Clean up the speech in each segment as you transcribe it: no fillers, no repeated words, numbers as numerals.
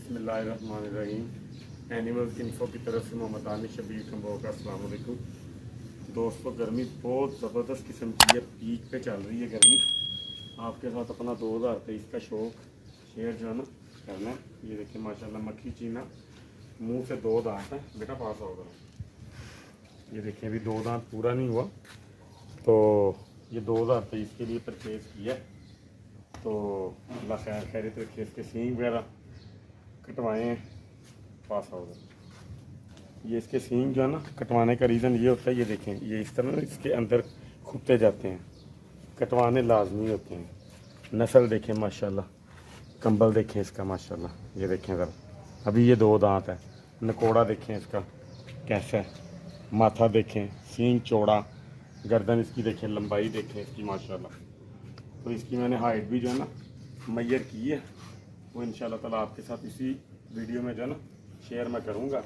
बिस्मिल्लाहिर्रहमानिर्रहीम। Animals info की तरफ से मोहम्मद आनी शबीर खम्बो का अस्सलाम वालेकुम। दोस्तों, गर्मी बहुत ज़बरदस्त किस्म की है, पीक पे चल रही है गर्मी। आपके साथ अपना 2023 का शौक शेयर जो है ना करना है। ये देखिए माशाल्लाह मक्खी चीना, मुंह से 2 दांत हैं। बेटा पास होगा। ये देखिए अभी 2 दांत पूरा नहीं हुआ, तो ये 2023 के लिए परचेज़ किया। तो अल्लाह खैर खैरियत रखे। इसके सींग वगैरह कटवाए हैं, पास होगा। ये इसके सींग जो है ना कटवाने का रीज़न ये होता है, ये देखें ये इस तरह इसके अंदर खुपते जाते हैं, कटवाने लाजमी होते हैं। नस्ल देखें माशाल्लाह, कंबल देखें इसका माशाल्लाह। ये देखें ज़रा, अभी ये 2 दांत है। नकोड़ा देखें इसका कैसा है, माथा देखें, सींग चौड़ा, गर्दन इसकी देखें, लंबाई देखें इसकी माशाल्लाह। तो इसकी मैंने हाइट भी जो है ना मैयर की है, वो इंशाल्लाह ताला आपके साथ इसी वीडियो में जो है ना शेयर मैं करूँगा।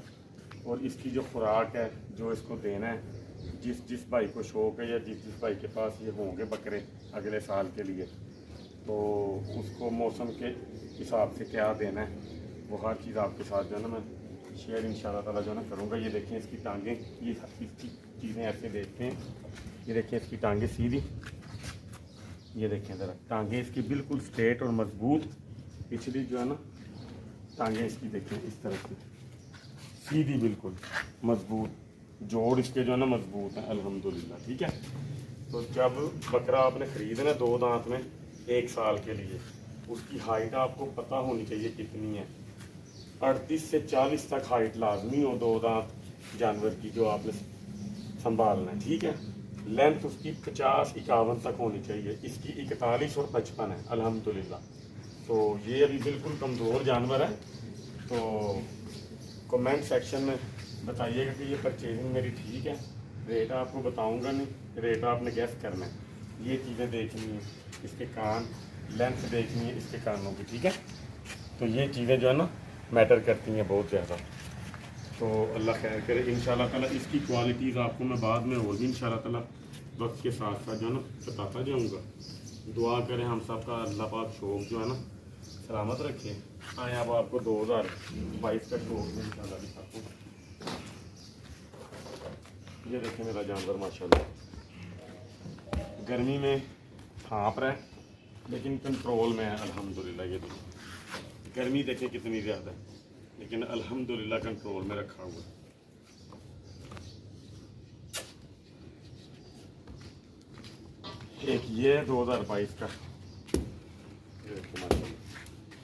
और इसकी जो खुराक है, जो इसको देना है, जिस भाई को शौक़ है या जिस भाई के पास ये होंगे बकरे अगले साल के लिए, तो उसको मौसम के हिसाब से क्या देना है, वो हर चीज़ आपके साथ जो है ना मैं शेयर इंशाल्लाह ताला जो है ना करूँगा। ये देखें इसकी टांगें, ये इसकी चीज़ें ऐसे देखते हैं। ये देखें इसकी टांगें सीधी, ये देखें ज़रा टांगें इसकी बिल्कुल स्ट्रेट और मजबूत। पिछली जो है ना टांगें इसकी देखें इस तरह से सीधी बिल्कुल मजबूत, जोड़ इसके जो है ना मजबूत हैं अल्हम्दुलिल्लाह। ठीक है, तो जब बकरा आपने ख़रीदना 2 दांत में 1 साल के लिए, उसकी हाइट आपको पता होनी चाहिए कितनी है। 38 से 40 तक हाइट लाजमी हो 2 दांत जानवर की जो आपने संभालना है। ठीक है, लेंथ उसकी 50-51 तक होनी चाहिए। इसकी 41 और 55 है अल्हम्दुलिल्लाह। तो ये अभी बिल्कुल कमज़ोर जानवर है। तो कमेंट सेक्शन में बताइएगा कि ये परचेजिंग मेरी ठीक है। रेट आपको बताऊंगा नहीं, रेट आपने गैस करना है। ये चीज़ें देखनी है, इसके कान, लेंथ देखनी है इसके कानों की। ठीक है, तो ये चीज़ें जो है ना मैटर करती हैं बहुत ज़्यादा। तो अल्लाह खैर करे इंशाल्लाह ताला। इसकी क्वालिटीज़ आपको मैं बाद में होगी इंशाल्लाह ताला वक्त के साथ साथ जो है ना बताता जाऊँगा। दुआ करें हम सब का, अल्लाह पाक शौक़ जो है ना सलामत रखे। आए अब आपको 2022 का शौक़ में इंशाल्लाह दिखाता हूँ। ये देखें मेरा जानवर माशाल्लाह गर्मी में हाँप रहा है, लेकिन कंट्रोल में है अल्हम्दुलिल्लाह। ये देखिए गर्मी देखें कितनी ज़्यादा है, लेकिन अल्हम्दुलिल्लाह कंट्रोल में रखा हुआ है। एक ये 2022 का, ये देखो माशाल्लाह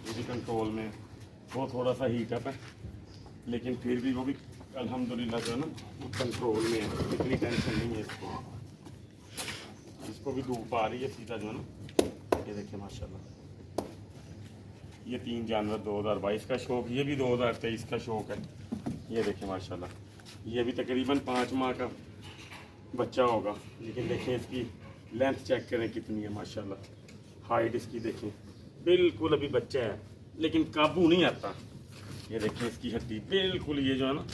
ये भी कंट्रोल में, वो थोड़ा सा हीटअप है, लेकिन फिर भी वो भी अल्हम्दुलिल्लाह जो है ना वो कंट्रोल में है। इतनी टेंशन नहीं है इसको। इसको भी धूप आ रही है सीधा जो है ना। ये देखिए माशाल्लाह ये 3 जानवर 2022 का शौक़, ये भी 2023 का शौक़ है। ये देखें माशाल्लाह ये भी तकरीबन 5 माह का बच्चा होगा, लेकिन देखें इसकी लेंथ चेक करें कितनी है माशाल्लाह। हाइट इसकी देखें, बिल्कुल अभी बच्चा है लेकिन काबू नहीं आता। ये देखें इसकी हड्डी बिल्कुल, ये जो है ना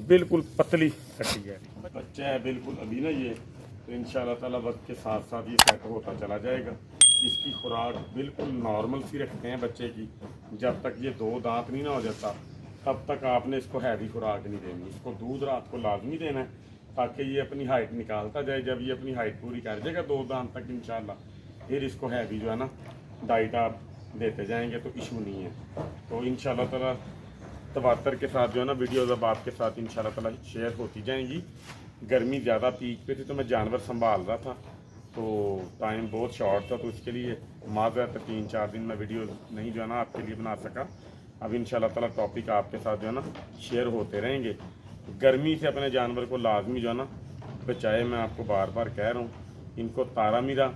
बिल्कुल पतली हड्डी है। बच्चा है बिल्कुल अभी ना ये, तो इंशाल्लाह ताला वक्त के साथ साथ ये सेट होता चला जाएगा। इसकी खुराक बिल्कुल नॉर्मल सी रखते हैं बच्चे की। जब तक ये 2 दांत नहीं ना हो जाता, तब तक आपने इसको हैवी खुराक नहीं देनी। इसको दूध रात को लाजमी देना है, ताकि ये अपनी हाइट निकालता जाए। जब ये अपनी हाइट पूरी कर जाएगा 2 दांत तक इंशाल्लाह, फिर इसको हैवी जो है ना डाइट आप देते जाएंगे तो इशू नहीं है। तो इंशाल्लाह ताला तवातर के साथ जो है ना वीडियोज़ अब आपके साथ इंशाल्लाह ताला शेयर होती जाएंगी। गर्मी ज़्यादा पीक पे थी तो मैं जानवर संभाल रहा था, तो टाइम बहुत शॉर्ट था, तो इसके लिए माज़रत 3-4 दिन में वीडियो नहीं जो है ना आपके लिए बना सका। अब इंशाल्लाह ताला टॉपिक आपके साथ जो है ना शेयर होते रहेंगे। गर्मी से अपने जानवर को लाजमी जो है ना बचाए। मैं आपको बार बार कह रहा हूँ, इनको तारा मीरा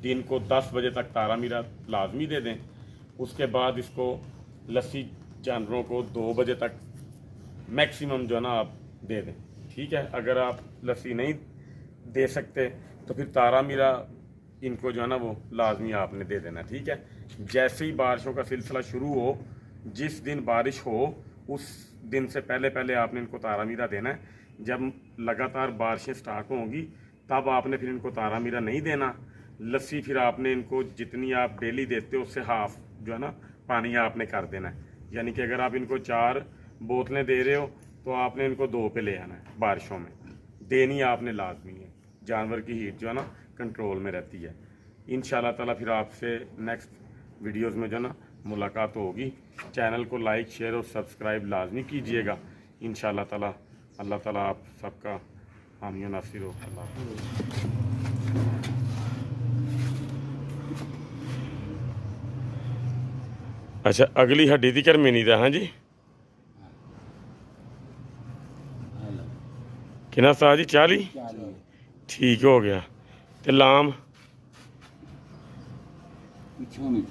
दिन को 10 बजे तक तारा मीरा लाजमी दे दें। उसके बाद इसको लस्सी जानवरों को 2 बजे तक मैक्सिमम जो है ना आप दे दें। ठीक है, अगर आप लस्सी नहीं दे सकते तो फिर तारा मीरा इनको जो है ना वो लाजमी आपने दे देना। ठीक है, जैसे ही बारिशों का सिलसिला शुरू हो, जिस दिन बारिश हो उस दिन से पहले पहले आपने इनको तारा मीरा देना है। जब लगातार बारिशें स्टार्ट होंगी तब आपने फिर इनको तारा मीरा नहीं देना। लस्सी फिर आपने इनको जितनी आप डेली देते हो उससे हाफ जो है ना पानी आपने कर देना है। यानी कि अगर आप इनको 4 बोतलें दे रहे हो तो आपने इनको 2 पे ले आना है। बारिशों में देनी आपने लाजमी है, जानवर की हीट जो है ना कंट्रोल में रहती है। इंशाल्लाह ताला फिर आपसे नेक्स्ट वीडियोस में जो है ना मुलाकात होगी। चैनल को लाइक शेयर और सब्सक्राइब लाजमी कीजिएगा। इंशाल्लाह ताला अल्लाह ताला आप सबका हामी और नासिर हो। अल्लाह अच्छा अगली हड्डी दी करमी दा। हाँ जी कितना सा जी 40 ठीक हो गया। ते लाम पिछों भी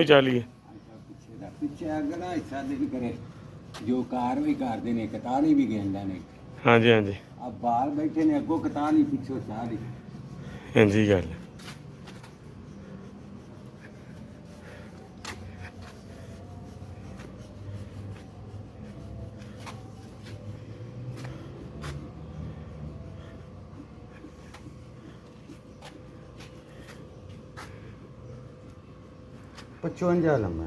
40 है। पिछे अगला हिस्सा भी करे जो कार्रवाई करते ने 41 भी गेंदा ने। हाँ जी हाँ जी अब बाहर बैठे ने अगो 41 पिछो 40। हाँ जी गल 55 ਲੰਮਾ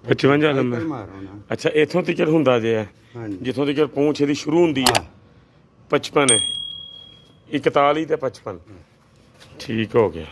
55 ਲੰਮਾ। ਮਾਰੋ ਨਾ। ਅੱਛਾ ਇਥੋਂ ਤੱਕ ਹੁੰਦਾ ਜੇ ਹਾਂਜੀ ਜਿੱਥੋਂ ਤੱਕ ਪੂੰਛ ਇਹਦੀ ਸ਼ੁਰੂ ਹੁੰਦੀ ਹੈ 55 ਹੈ 41 ਤੇ 55 ਠੀਕ ਹੋ ਗਿਆ।